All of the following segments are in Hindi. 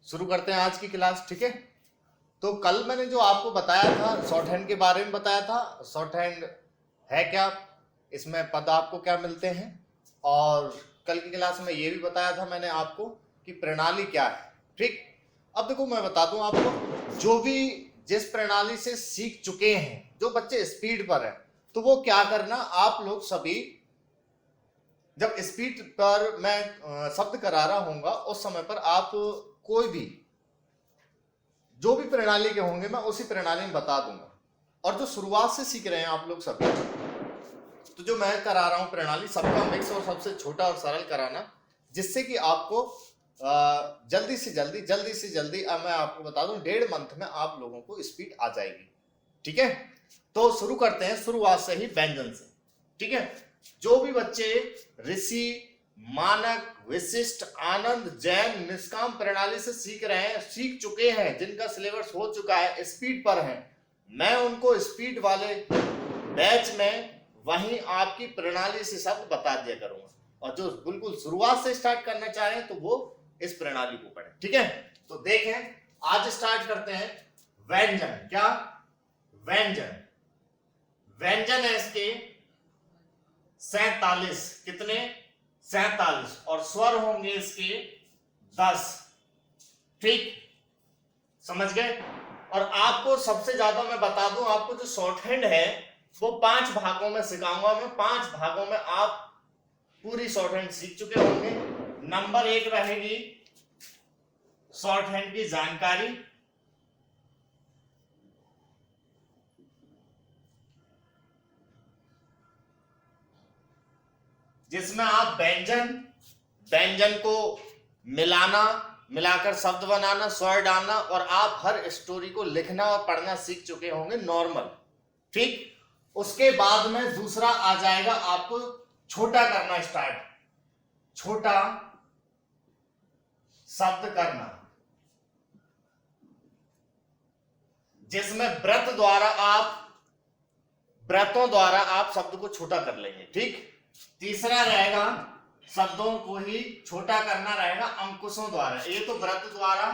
शुरू करते हैं आज की क्लास। ठीक है, तो कल मैंने जो आपको बताया था शॉर्ट हैंड के बारे में बताया था, शॉर्ट हैंड है क्या, इसमें पद आपको क्या मिलते हैं, और कल की क्लास में ये भी बताया था मैंने आपको कि प्रणाली क्या है। ठीक, अब देखो मैं बता दूं आपको, जो भी जिस प्रणाली से सीख चुके हैं, जो बच्चे स्पीड पर हैं, तो वो क्या करना, आप लोग सभी जब स्पीड पर मैं शब्द करा रहा हूंगा उस समय पर आप कोई भी जो भी प्रणाली के होंगे मैं उसी प्रणाली में बता दूंगा। और जो शुरुआत से सीख रहे हैं आप लोग सभी, तो जो मैं करा रहा हूं प्रणाली सबका मिक्स और सबसे छोटा और सरल कराना, जिससे कि आपको जल्दी से जल्दी मैं आपको बता दूं 1.5 मंथ में आप लोगों को स्पीड आ जाएगी। ठीक है, तो शुरू करते हैं शुरुआत से ही व्यंजन से। ठीक है, जो भी बच्चे ऋषि, मानक, विशिष्ट, आनंद, जैन, निष्काम प्रणाली से सीख रहे हैं, सीख चुके हैं, जिनका सिलेबस हो चुका है, स्पीड पर हैं, मैं उनको स्पीड वाले बैच में वहीं आपकी प्रणाली से शब्द बता दिया करूंगा, और जो बिल्कुल शुरुआत से स्टार्ट करना चाह रहे हैं तो वो इस प्रणाली को पढ़ें। ठीक है, तो देखें आज स्टार्ट करते हैं व्यंजन। क्या व्यंजन? व्यंजन है इसके 47, कितने? 47, और स्वर होंगे इसके 10। ठीक, समझ गए? और आपको सबसे ज्यादा मैं बता दूं, आपको जो शॉर्ट हैंड है वो 5 भागों में सिखाऊंगा मैं। 5 भागों में आप पूरी शॉर्ट हैंड सीख चुके होंगे। नंबर 1 रहेगी शॉर्ट हैंड की जानकारी, जिसमें आप व्यंजन को मिलाना, मिलाकर शब्द बनाना, स्वर डालना, और आप हर स्टोरी को लिखना और पढ़ना सीख चुके होंगे नॉर्मल। ठीक, उसके बाद में दूसरा आ जाएगा आपको छोटा करना स्टार्ट, छोटा शब्द करना, जिसमें व्रतों द्वारा आप शब्द को छोटा कर लेंगे। ठीक, तीसरा रहेगा शब्दों को ही छोटा करना रहेगा अंकुशों द्वारा। ये तो व्रत द्वारा,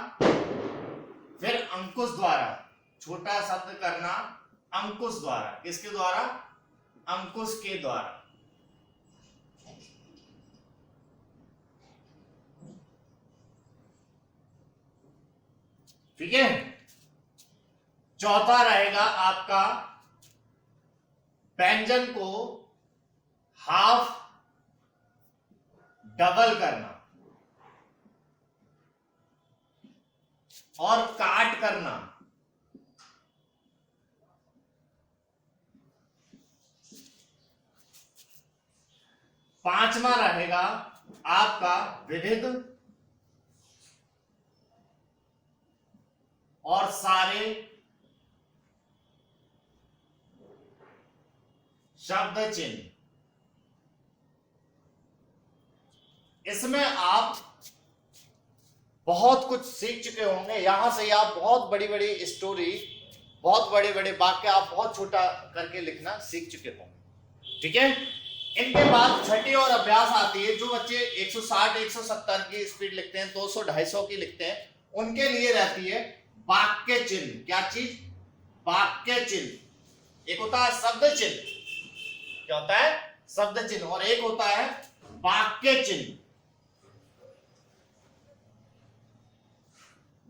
फिर अंकुश द्वारा छोटा शब्द करना, अंकुश द्वारा। किसके द्वारा? अंकुश के द्वारा। ठीक है, चौथा रहेगा आपका व्यंजन को हाफ डबल करना और काट करना। पांचवा रहेगा आपका विविध और सारे शब्द चिन्ह। इसमें आप बहुत कुछ सीख चुके होंगे। यहां से आप बहुत बड़ी बड़ी स्टोरी, बहुत बड़े बड़े वाक्य आप बहुत छोटा करके लिखना सीख चुके होंगे। ठीक है, इनके बाद छठी और अभ्यास आती है। जो बच्चे 160, 170 की स्पीड लिखते हैं, 200, 250 की लिखते हैं, उनके लिए रहती है वाक्य चिन्ह। क्या चीज? वाक्य चिन्ह। एक होता है शब्द चिन्ह, क्या होता है? शब्द चिन्ह, और एक होता है वाक्य चिन्ह,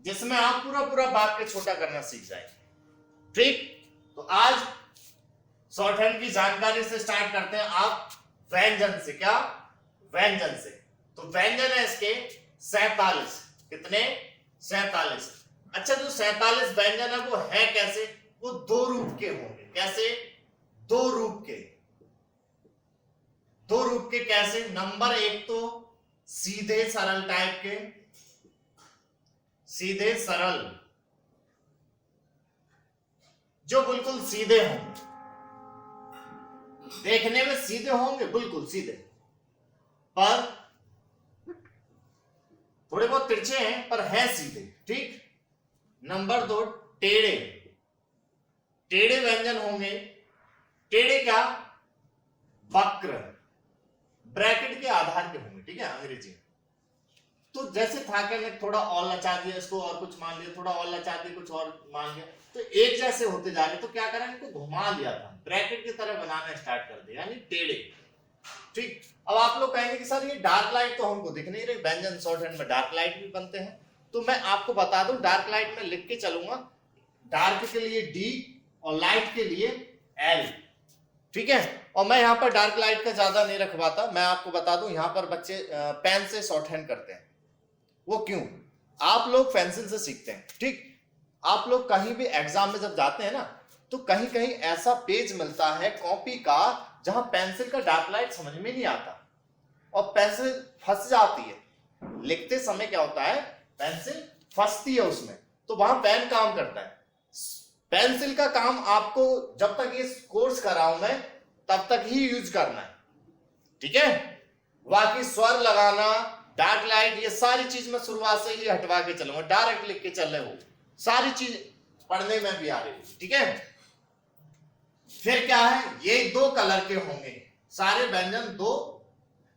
जिसमें आप पूरा पूरा वाक्य छोटा करना सीख जाएंगे। ठीक, तो आज शॉर्ट हैंड की जानकारी से स्टार्ट करते हैं। आप व्यंजन से। क्या? व्यंजन से। तो व्यंजन है इसके 47। कितने? 47। अच्छा, जो 47 व्यंजन है वो है कैसे? वो 2 रूप के होंगे। कैसे? 2 रूप के। 2 रूप के कैसे? नंबर 1 तो सीधे सरल टाइप के, सीधे सरल, जो बिल्कुल सीधे होंगे, देखने में सीधे होंगे, बिल्कुल सीधे, पर थोड़े बहुत तिरछे हैं पर हैं सीधे। ठीक, नंबर 2 टेढ़े। टेढ़े व्यंजन होंगे। टेढ़े क्या? वक्र, ब्रैकेट के आधार के होंगे। ठीक है, अंग्रेजी। तो जैसे था कि थोड़ा और लचा दिया इसको और कुछ मान लिया, थोड़ा और लचा दिया कुछ और मान लिया, तो एक जैसे होते जा रहे, तो क्या करा, इनको घुमा दिया था, ब्रैकेट की तरह बनाना स्टार्ट कर दिया, यानी टेढ़े। ठीक, अब आप लोग कहेंगे कि सर ये डार्क लाइट तो हमको दिख नहीं रही, व्यंजन शॉर्ट हैंड में डार्क लाइट भी बनते हैं, तो मैं आपको बता दूं, डार्क लाइट में लिख के चलूंगा, डार्क के लिए डी और लाइट के लिए एल। ठीक है, और मैं यहाँ पर डार्क लाइट का ज्यादा नहीं रखवाता, मैं आपको बता दूं, यहाँ पर बच्चे पेन से शॉर्ट हैंड करते हैं। वो क्यों? आप लोग पेंसिल से सीखते हैं, ठीक, आप लोग कहीं भी एग्जाम में जब जाते हैं ना, तो कहीं कहीं ऐसा पेज मिलता है कॉपी का जहां पेंसिल का डार्क लाइट समझ में नहीं आता और पेंसिल फंस जाती है। लिखते समय क्या होता है, पेंसिल फंसती है उसमें, तो वहां पेन काम करता है। पेंसिल का काम आपको जब तक ये कोर्स कराऊं मैं तब तक ही यूज करना है, ठीक है। बाकी स्वर लगाना, डार्क लाइट, ये सारी चीज मैं शुरुआत से ही हटवा के चलूंगा, डायरेक्ट लिख के चल रहे हो, सारी चीज पढ़ने में भी आ रही है, ठीक है। फिर क्या है, ये दो कलर के होंगे, सारे व्यंजन दो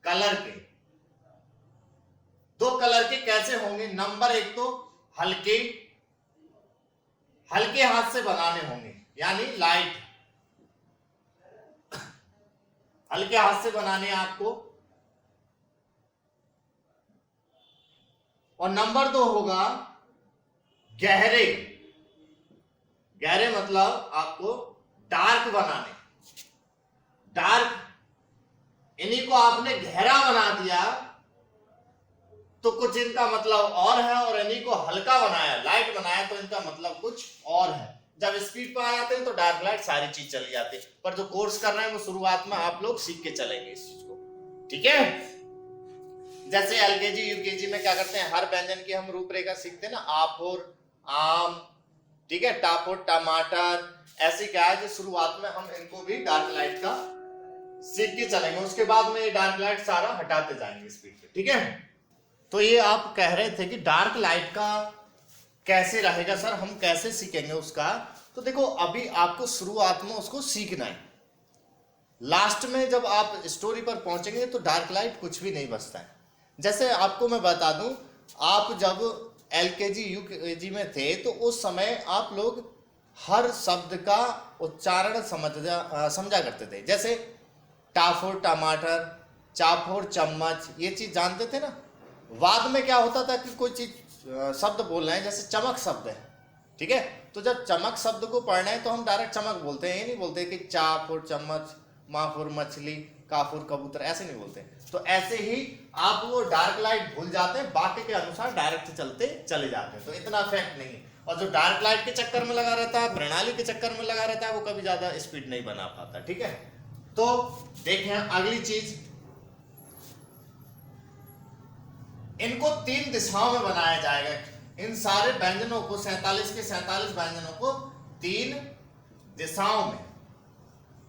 कलर के। दो कलर के कैसे होंगे? नंबर एक तो हल्के हल्के हाथ से बनाने होंगे, यानी लाइट, हल्के हाथ से बनाने हैं आपको। और नंबर दो होगा गहरे, गहरे मतलब आपको डार्क बनाने, डार्क, इन्हीं को आपने गहरा बना दिया तो कुछ इनका मतलब और है, और इन्हीं को हल्का बनाया, लाइट बनाया, तो इनका मतलब कुछ और है। जब स्पीड पर आ जाते हैं तो डार्क लाइट सारी चीज चली जाती है, पर जो कोर्स कर रहे हैं वो शुरुआत में आप लोग सीख के चलेंगे इस चीज को, ठीक है। जैसे एलकेजी यूकेजी में क्या करते हैं, हर व्यंजन की हम रूपरेखा सीखते हैं ना, आफोर आम, ठीक है, टाफोर टमाटर, ऐसे क्या है जो शुरुआत में हम इनको भी डार्क लाइट का सीख के चलेंगे, उसके बाद में ये डार्क लाइट सारा हटाते जाएंगे स्पीड पे, ठीक है। तो ये आप कह रहे थे कि डार्क लाइट का कैसे रहेगा सर, हम कैसे सीखेंगे उसका? तो देखो, अभी आपको शुरुआत में उसको सीखना है, लास्ट में जब आप स्टोरी पर पहुंचेंगे तो डार्क लाइट कुछ भी नहीं बचता है। जैसे आपको मैं बता दूं, आप जब एलकेजी यूकेजी में थे तो उस समय आप लोग हर शब्द का उच्चारण समझा करते थे, जैसे टाफोर टमाटर, चाफोर चम्मच, ये चीज जानते थे ना। बाद में क्या होता था कि कोई चीज शब्द बोल रहे हैं, जैसे चमक शब्द है, ठीक है, तो जब चमक शब्द को पढ़ना है तो हम डायरेक्ट चमक बोलते हैं, ये नहीं बोलते कि चाफोर चम्मच, माफोर मछली, काफुर कबूतर, ऐसे नहीं बोलते। तो ऐसे ही आप वो डार्क लाइट भूल जाते हैं, वाक्य के अनुसार डायरेक्ट चलते चले जाते हैं, तो इतना इफेक्ट नहीं है। और जो डार्क लाइट के चक्कर में लगा रहता है, प्रणाली के चक्कर में लगा रहता है, वो कभी ज्यादा स्पीड नहीं बना पाता, ठीक है। तो देखें अगली चीज, इनको 3 दिशाओं में बनाया जाएगा, इन सारे व्यंजनों को, 47 के 47 व्यंजनों को 3 दिशाओं में।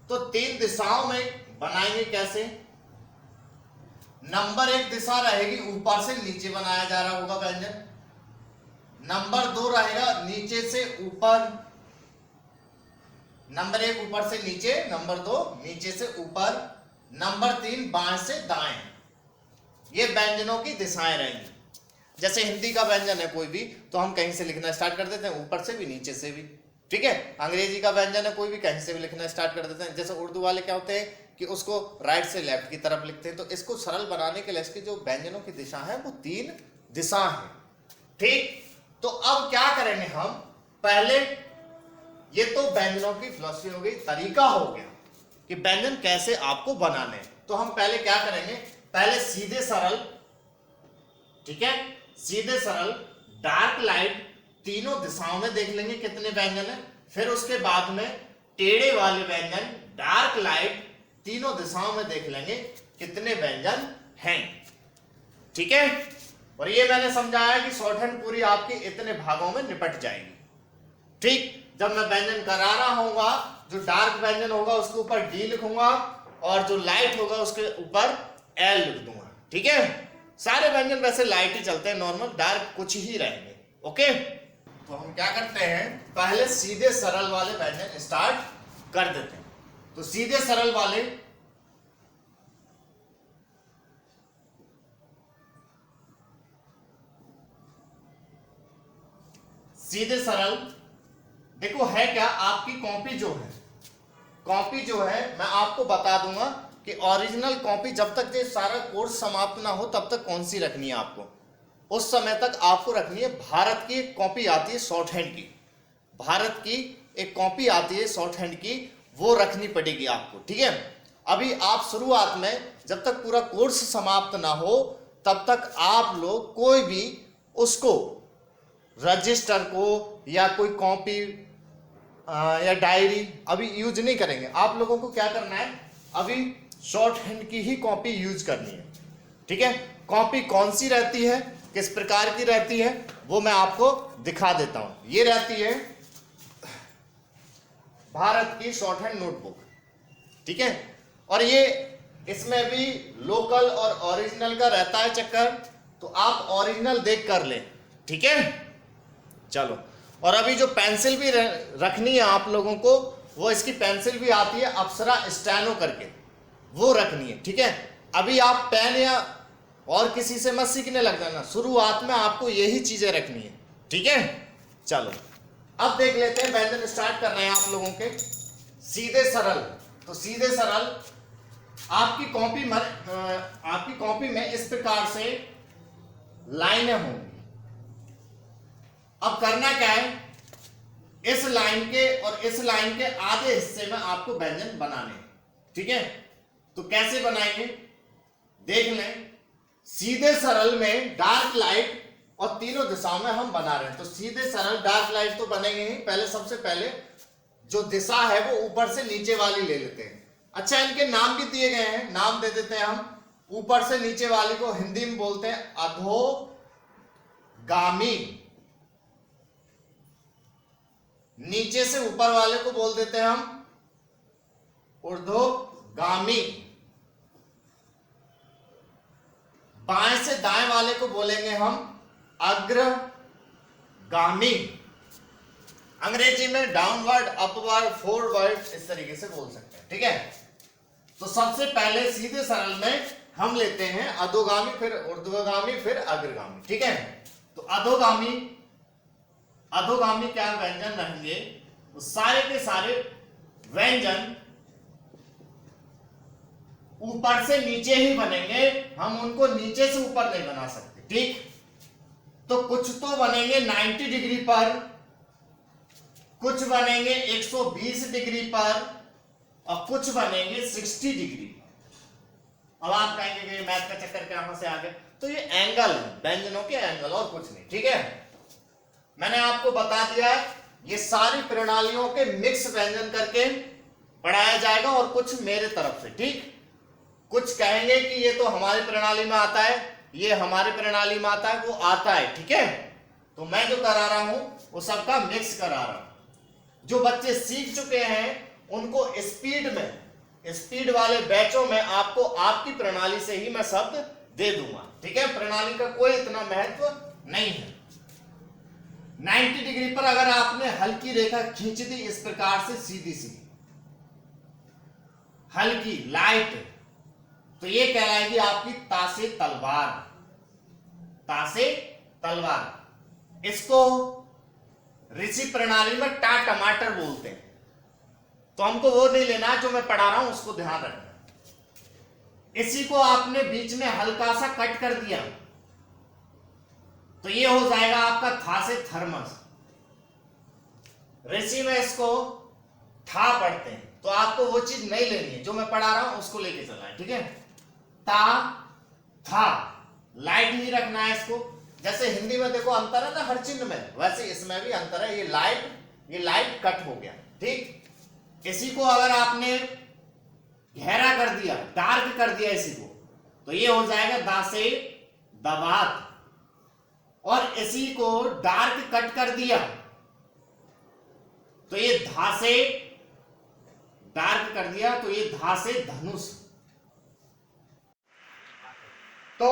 तो 3 दिशाओं में बनाएंगे कैसे? नंबर 1 दिशा रहेगी, ऊपर से नीचे बनाया जा रहा होगा व्यंजन। नंबर 2 रहेगा नीचे से ऊपर, नंबर 1 ऊपर से नीचे, नंबर 2 नीचे से ऊपर, नंबर 3 बाएं से दाएं। ये व्यंजनों की दिशाएं रहेंगी। जैसे हिंदी का व्यंजन है कोई भी, तो हम कहीं से लिखना स्टार्ट कर देते हैं, ऊपर से भी नीचे से भी, ठीक है। अंग्रेजी का व्यंजन है कोई भी, कहीं से भी लिखना स्टार्ट कर देते हैं। जैसे उर्दू वाले क्या होते हैं कि उसको राइट से लेफ्ट की तरफ लिखते हैं। तो इसको सरल बनाने के लिए इसकी जो व्यंजनों की दिशा है वो 3 दिशा है, ठीक। तो अब क्या करेंगे हम, पहले ये तो व्यंजनों की फिलॉसफी हो गई, तरीका हो गया कि व्यंजन कैसे आपको बनाने। तो हम पहले क्या करेंगे, पहले सीधे सरल, ठीक है, सीधे सरल डार्क लाइट तीनों दिशाओं में देख लेंगे कितने व्यंजन है। फिर उसके बाद में टेढ़े वाले व्यंजन डार्क लाइट तीनों दिशाओं में देख लेंगे कितने व्यंजन हैं, ठीक है। और ये मैंने समझाया कि शॉर्ट हैंड पूरी आपकी इतने भागों में निपट जाएगी, ठीक। जब मैं व्यंजन करा रहा होगा, जो डार्क व्यंजन होगा उसके ऊपर डी लिखूंगा, और जो लाइट होगा उसके ऊपर एल लिख दूंगा, ठीक है। सारे व्यंजन वैसे लाइट ही चलते हैं, नॉर्मल डार्क कुछ ही रहेंगे, ओके। तो हम क्या करते हैं, पहले सीधे सरल वाले व्यंजन स्टार्ट कर देते हैं। तो सीधे सरल वाले, सीधे सरल। देखो है क्या, आपकी कॉपी जो है मैं आपको बता दूंगा कि ओरिजिनल कॉपी जब तक ये सारा कोर्स समाप्त ना हो तब तक कौन सी रखनी है आपको, उस समय तक आपको रखनी है भारत की एक कॉपी आती है शॉर्ट हैंड की, भारत की एक कॉपी आती है शॉर्ट हैंड की, वो रखनी पड़ेगी आपको, ठीक है। अभी आप शुरुआत में जब तक पूरा कोर्स समाप्त ना हो तब तक आप लोग कोई भी उसको रजिस्टर को या कोई कॉपी या डायरी अभी यूज नहीं करेंगे। आप लोगों को क्या करना है, अभी शॉर्ट हैंड की ही कॉपी यूज करनी है, ठीक है। कॉपी कौन सी रहती है, किस प्रकार की रहती है, वो मैं आपको दिखा देता हूं। ये रहती है भारत की शॉर्ट हैंड नोटबुक, ठीक है। और ये इसमें भी लोकल और ओरिजिनल का रहता है चक्कर, तो आप ओरिजिनल देख कर लें, ठीक है। चलो, और अभी जो पेंसिल भी रखनी है आप लोगों को, वो इसकी पेंसिल भी आती है अप्सरा स्टेनो करके, वो रखनी है, ठीक है। अभी आप पेन या और किसी से मत सीखने लग जाना, शुरुआत में आपको यही चीजें रखनी है, ठीक है। चलो अब देख लेते हैं, व्यंजन स्टार्ट कर रहे हैं आप लोगों के। सीधे सरल, तो सीधे सरल आपकी कॉपी में इस प्रकार से लाइनें होंगी। अब करना क्या है, इस लाइन के और इस लाइन के आधे हिस्से में आपको व्यंजन बनाने हैं, ठीक है। तो कैसे बनाएंगे देख लें। सीधे सरल में डार्क लाइट और तीनों दिशाओं में हम बना रहे हैं, तो सीधे सरल डार्क लाइट तो बनेंगे ही। पहले सबसे पहले जो दिशा है वो ऊपर से नीचे वाली ले लेते हैं। अच्छा, इनके नाम भी दिए गए हैं, नाम दे देते हैं हम। ऊपर से नीचे वाली को हिंदी में बोलते हैं अधोगामी, नीचे से ऊपर वाले को बोल देते हैं हम ऊर्ध्वगामी, बाएं से दाएं वाले को बोलेंगे हम अग्रगामी। अंग्रेजी में डाउनवर्ड, अपवर्ड, फॉरवर्ड इस तरीके से बोल सकते हैं, ठीक है। तो सबसे पहले सीधे सरल में हम लेते हैं अधोगामी, फिर ऊर्ध्वगामी, फिर अग्रगामी, ठीक है। तो अधोगामी क्या व्यंजन रहेंगे, वो सारे के सारे व्यंजन ऊपर से नीचे ही बनेंगे, हम उनको नीचे से ऊपर नहीं बना सकते, ठीक। तो कुछ तो बनेंगे 90 डिग्री पर, कुछ बनेंगे 120 डिग्री पर, और कुछ बनेंगे 60 डिग्री पर। अब आप कहेंगे कि मैथ का चक्कर कहां से आ गया, तो ये एंगल है, व्यंजनों के एंगल और कुछ नहीं, ठीक है। मैंने आपको बता दिया है, ये सारी प्रणालियों के मिक्स व्यंजन करके पढ़ाया जाएगा, और कुछ मेरे तरफ से, ठीक। कुछ कहेंगे कि ये तो हमारी प्रणाली में आता है, ये हमारी प्रणाली में आता है, वो आता है, ठीक है। तो मैं जो करा रहा हूं वो सबका मिक्स करा रहा हूं। जो बच्चे सीख चुके हैं उनको स्पीड वाले बैचों में आपको आपकी प्रणाली से ही मैं शब्द दे दूंगा, ठीक है। प्रणाली का कोई इतना महत्व नहीं है। 90 डिग्री पर अगर आपने हल्की रेखा खींच दी इस प्रकार से सीधी सीधी, हल्की लाइट, तो ये कहलाएगी आपकी तासे तलवार, तासे तलवार। इसको ऋषि प्रणाली में टा टमाटर बोलते हैं, तो हमको वो नहीं लेना जो मैं पढ़ा रहा हूं, उसको ध्यान रखना। इसी को आपने बीच में हल्का सा कट कर दिया तो ये हो जाएगा आपका था से थर्मस। ऋषि में इसको था पढ़ते हैं, तो आपको वो चीज नहीं लेनी है, जो मैं पढ़ा रहा हूं उसको लेके चलना है, ठीक है। ता था, लाइट ही रखना है इसको। जैसे हिंदी में देखो अंतर है ना हर चिन्ह में, वैसे इसमें भी अंतर है। ये लाइट कट हो गया, ठीक। इसी को अगर आपने गहरा कर दिया, डार्क कर दिया इसी को, तो ये हो जाएगा दासे दबात। और इसी को डार्क कट कर दिया तो ये धा से डार्क कर दिया तो ये धा से धनुष। तो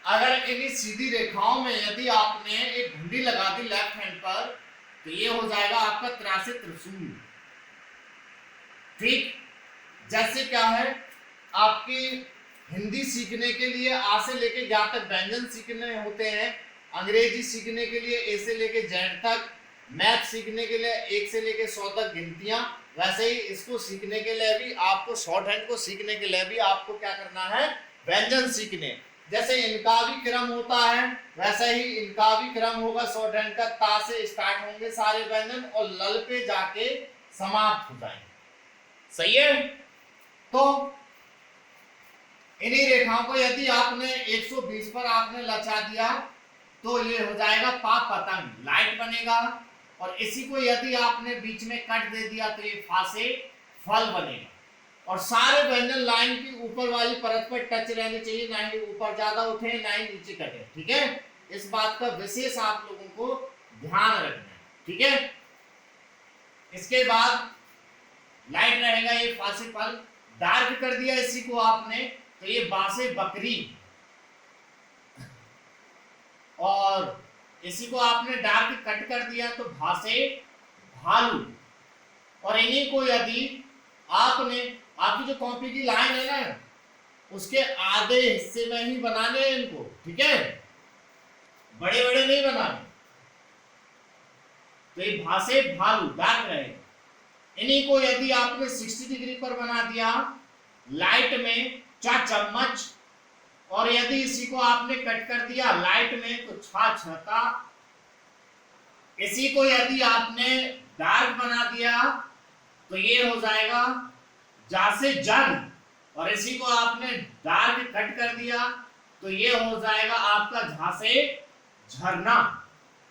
अगर इन्हीं सीधी रेखाओं में यदि आपने एक घुंडी लगा दी लेफ्ट हैंड पर, तो ये हो जाएगा आपका त्रासे त्रिशूल, ठीक। जैसे क्या है, आपकी हिंदी सीखने के लिए आ से लेके ज्ञ तक व्यंजन सीखने होते हैं, अंग्रेजी सीखने के लिए ए से लेके जेड तक, मैथ सीखने के लिए 1 से लेके 100 तक गिनतियां, वैसे ही इसको सीखने के लिए भी आपको, शॉर्ट हैंड को सीखने के लिए भी आपको क्या करना है, व्यंजन सीखने। जैसे इनका भी क्रम होता है वैसे ही इनका भी क्रम होगा शॉर्ट हैंड का। ता से स्टार्ट होंगे सारे व्यंजन और लल पे जाके समाप्त हो जाएंगे। सही है। तो इन्हीं रेखाओं को यदि आपने 120 पर आपने लचा दिया तो ये हो जाएगा पा पतंग, लाइट बनेगा। और इसी को यदि आपने बीच में कट दे दिया तो ये फा से फल बनेगा। और सारे व्यंजन लाइन की ऊपर वाली परत पर टच रहने चाहिए, ना ही ऊपर ज्यादा उठे ना ही नीचे कटे। ठीक है, इस बात का विशेष आप लोगों को ध्यान रखना है। ठीक है, इसके बाद लाइट रहेगा ये फा से फल। डार्क कर दिया इसी को आपने तो ये बा से बकरी, और इसी को आपने डार्क कट कर दिया तो भा से भालू। और इन्हीं को यदि आपने, आपकी जो कॉपी की लाइन है ना उसके आधे हिस्से में ही बनाने हैं इनको। ठीक है, बड़े बड़े नहीं बनाने। तो ये भा से भालू डार्क रहेगा। इन्हीं को यदि आपने 60 डिग्री पर बना दिया लाइट में चा चम्मच, और यदि इसी को आपने कट कर दिया लाइट में तो छा छता। इसी को यदि आपने डार्क बना दिया तो ये हो जाएगा जा से जग, और इसी को आपने डार्क कट कर दिया तो ये हो जाएगा आपका झा से झरना।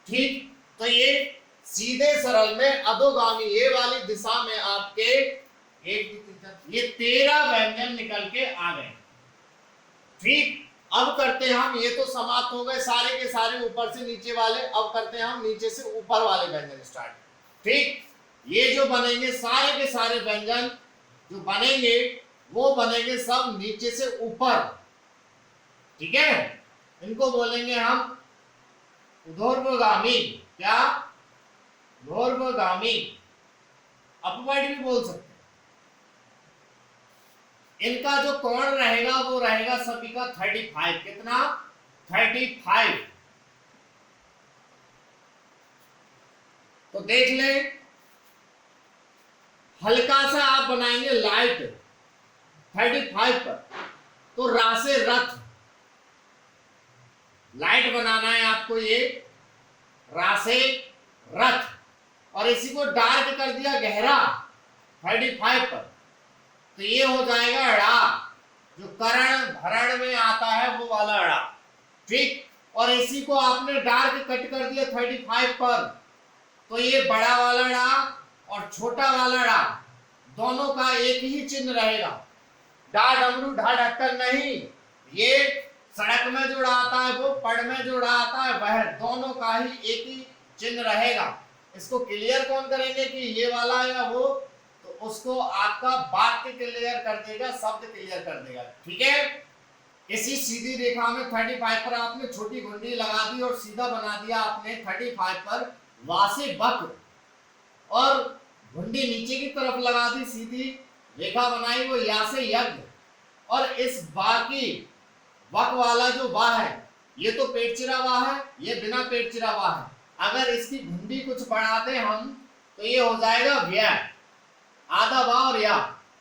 ठीक, तो ये सीधे सरल में अधोगामी ये वाली दिशा में आपके ये 13 व्यंजन निकल के आ गए। ठीक, अब करते हैं हम, ये तो समाप्त हो गए सारे के सारे ऊपर से नीचे वाले। अब करते हैं हम नीचे से ऊपर वाले व्यंजन स्टार्ट। ठीक, ये जो बनेंगे सारे के सारे व्यंजन जो बनेंगे वो बनेंगे सब नीचे से ऊपर। ठीक है, इनको बोलेंगे हम ऊर्ध्वगामी। क्या? ऊर्ध्वगामी, अपवर्ड भी बोल सकते हैं। इनका जो कोण रहेगा वो रहेगा सभी का 35। कितना? 35। तो देख लें, हल्का सा आप बनाएंगे लाइट 35 पर, तो रा से रथ, लाइट बनाना है आपको ये रा से रथ। और इसी को डार्क कर दिया गहरा 35 पर, तो ये हो जाएगा ड़ा, जो करण भरण में आता है वो वाला ड़ा। ठीक, और इसी को आपने डार्क कट कर दिया 35 पर, तो ये बड़ा वाला ड़ा और छोटा वाला ड़ा दोनों का एक ही चिन्ह रहेगा। डा डमरू ढा ढक्कन नहीं, ये सड़क में जो ड़ा आता है वो, पढ़ में जो ड़ा आता है वह, दोनों का ही एक ही चिन्ह रहेगा। इसको क्लियर कौन करेंगे कि ये वाला या वो, तो उसको आपका वाक्य क्लियर कर देगा, शब्द क्लियर कर देगा। ठीक है, इसी सीधी रेखा में 35 पर आपने छोटी घुंडी लगा दी और सीधा बना दिया आपने 35 पर वासे बक, और घुंडी नीचे की तरफ लगा दी, सीधी रेखा बनाई वो या से यज्ञ। और इस बा की वक वाला जो बा है ये तो पेट चिरा वा है, ये बिना पेट चिरा वा है। अगर इसकी घुंडी कुछ बढ़ाते हम तो ये हो जाएगा व्या, आधा बा और या।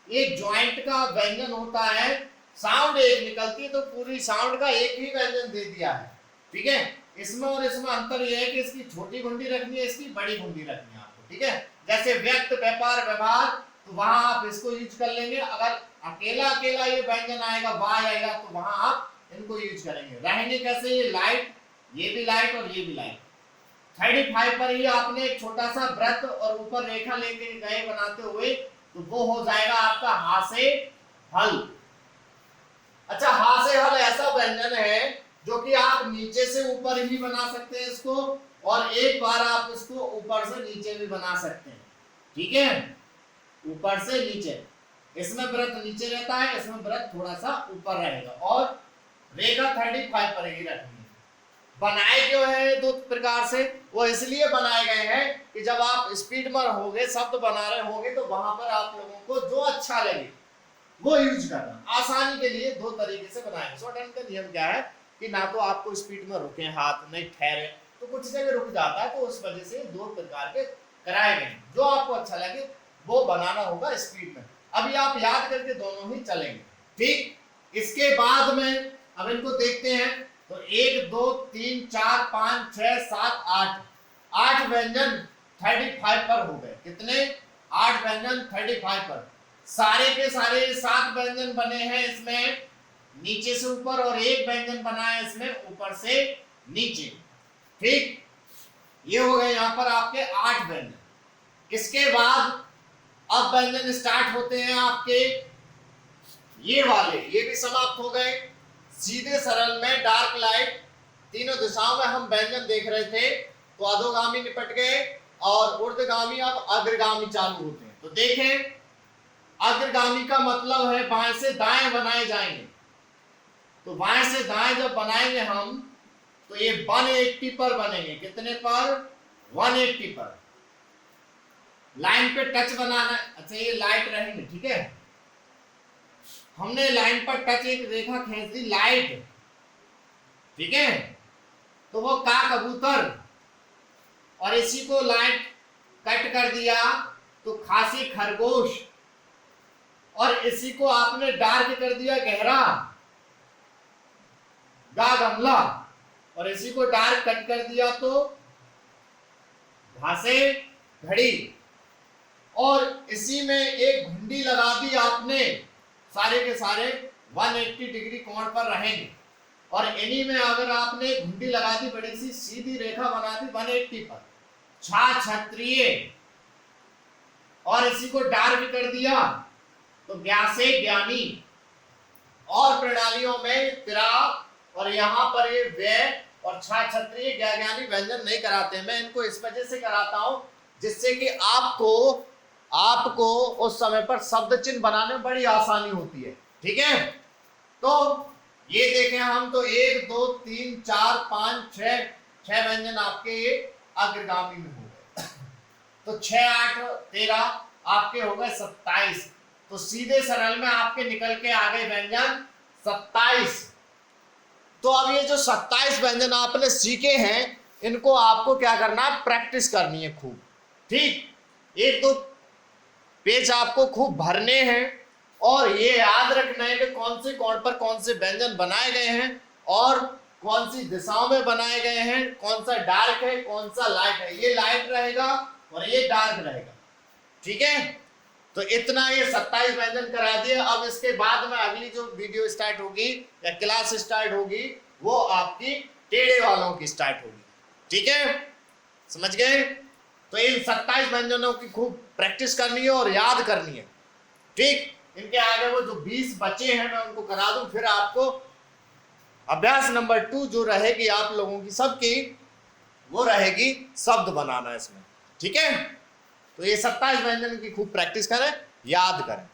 एक ज्वाइंट का व्यंजन होता है, साउंड एक निकलती है तो पूरी साउंड का एक ही व्यंजन दे दिया है। ठीक है, इसमें और इसमें अंतर यह है कि इसकी छोटी घुंडी रखनी है, इसकी बड़ी घुंडी रखनी है आपको। ठीक है, जैसे व्यक्त, व्यापार, व्यवहार, तो वहां आप इसको यूज कर लेंगे। अगर अकेला अकेला ये व्यंजन आएगा, बा आएगा, तो वहां आप इनको यूज करेंगे। रहेंगे कैसे? ये लाइट, ये भी लाइट और ये भी लाइट। 35 पर ही आपने एक छोटा सा व्रत और ऊपर रेखा लेके गए बनाते हुए, तो वो हो जाएगा आपका हा से हल। अच्छा, हा से हल ऐसा व्यंजन है जो कि आप नीचे से ऊपर ही बना सकते हैं इसको, और एक बार आप इसको ऊपर से नीचे भी बना सकते हैं। ठीक है, ऊपर से नीचे, इसमें व्रत नीचे रहता है, इसमें व्रत थोड़ा सा ऊपर रहेगा, और रेखा 35 पर ही रखनी है। बनाए क्यों है दो प्रकार से? वो इसलिए बनाए गए हैं कि जब आप स्पीड में होगे, शब्द बना रहे होगे, तो वहां पर आप लोगों को जो अच्छा लगे वो यूज करना। आसानी के लिए दो तरीके से बनाएंगे। शॉर्ट हैंड का नियम क्या है कि ना तो आपको स्पीड में रुके हाथ, नहीं ठहरे, तो कुछ जगह रुक जाता है, तो उस वजह से 2 प्रकार के कराए गए हैं। जो आपको अच्छा लगे वो बनाना होगा स्पीड में। अभी आप याद करके दोनों ही चलेंगे, ठीक। इसके बाद में अब इनको देखते हैं, तो 1 2 3 4 5 6 7 8 व्यंजन 35 पर हो गए। कितने? 8 व्यंजन 35 पर। सारे के सारे 7 व्यंजन बने हैं इसमें नीचे से ऊपर, और 1 व्यंजन बना है इसमें ऊपर से नीचे, ठीक। ये हो गए यहाँ पर आपके 8 व्यंजन। इसके बाद अब व्यंजन स्टार्ट होते हैं आपके ये वाले, ये भी समाप्त हो गए। सीधे सरल में डार्क लाइट तीनों दिशाओं में हम व्यंजन देख रहे थे, तो अधोगामी निपट गए और ऊर्ध्वगामी अब अग्रगामी चालू होते हैं। तो देखें, अग्रगामी का मतलब है बाएं से दाएं बनाए जाएंगे। तो बाएं से दाएं जब बनाएंगे हम, तो ये 180 पर बनेंगे। कितने पर? 180 पर। लाइन पे टच बनाना है। अच्छा, ये लाइट रहेंगे, ठीक है। हमने लाइन पर टच एक रेखा खींच दी, लाइट, ठीक है। तो वो का कबूतर, और इसी को लाइट कट कर दिया तो खासी खरगोश, और इसी को आपने डार्क कर दिया गहरा, गा गमला, और इसी को डार्क कट कर दिया तो घासे घड़ी, और इसी में एक घुंडी लगा दी आपने, सारे के सारे 180 डिग्री कोण पर रहेंगे। और इन्हीं में अगर आपने घुंडी लगा दी, बड़ी सी सीधी रेखा बना दी 180 पर, क्षत्रिय, और इसी को डार्क कर दिया तो व्यासे ज्ञानी, और प्रणालियों में तिरा, और यहाँ पर ये व्यय और क्षत्रिय ज्ञानी व्यंजन नहीं कराते। मैं इनको इस वजह से कराता हूं जिससे कि आपको उस समय पर शब्द चिन्ह बनाने में बड़ी आसानी होती है, ठीक है। तो ये देखें हम, तो 1 2 3 4 5 6 व्यंजन आपके ये अग्रगामी में हो गए। तो 6 8 13 आपके हो गए 27। तो सीधे सरल में आपके निकल के आ गए व्यंजन 27। तो अब ये जो 27 व्यंजन आपने सीखे हैं, इनको आपको क्या करना है? प्रैक्टिस करनी है खूब, ठीक। एक तो पेज आपको खूब भरने हैं, और ये याद रखना है कि कौन से कोण पर कौन से व्यंजन बनाए गए हैं, और कौन सी दिशाओं में बनाए गए हैं, कौन सा डार्क है कौन सा लाइट है। ये लाइट रहेगा और ये डार्क रहेगा, ठीक है। तो इतना ये 27 व्यंजन करा दिए। अब इसके बाद में अगली जो वीडियो स्टार्ट होगी या क्लास स्टार्ट होगी, वो आपकी टेढ़े वालों की स्टार्ट होगी, ठीक है। समझ गए? तो इन 27 व्यंजनों की खूब प्रैक्टिस करनी है और याद करनी है, ठीक। इनके आगे वो जो 20 बचे हैं मैं उनको करा दूं, फिर आपको अभ्यास नंबर 2 जो रहेगी आप लोगों की सबकी, वो रहेगी शब्द बनाना इसमें, ठीक है। तो ये 27 व्यंजन की खूब प्रैक्टिस करें, याद करें।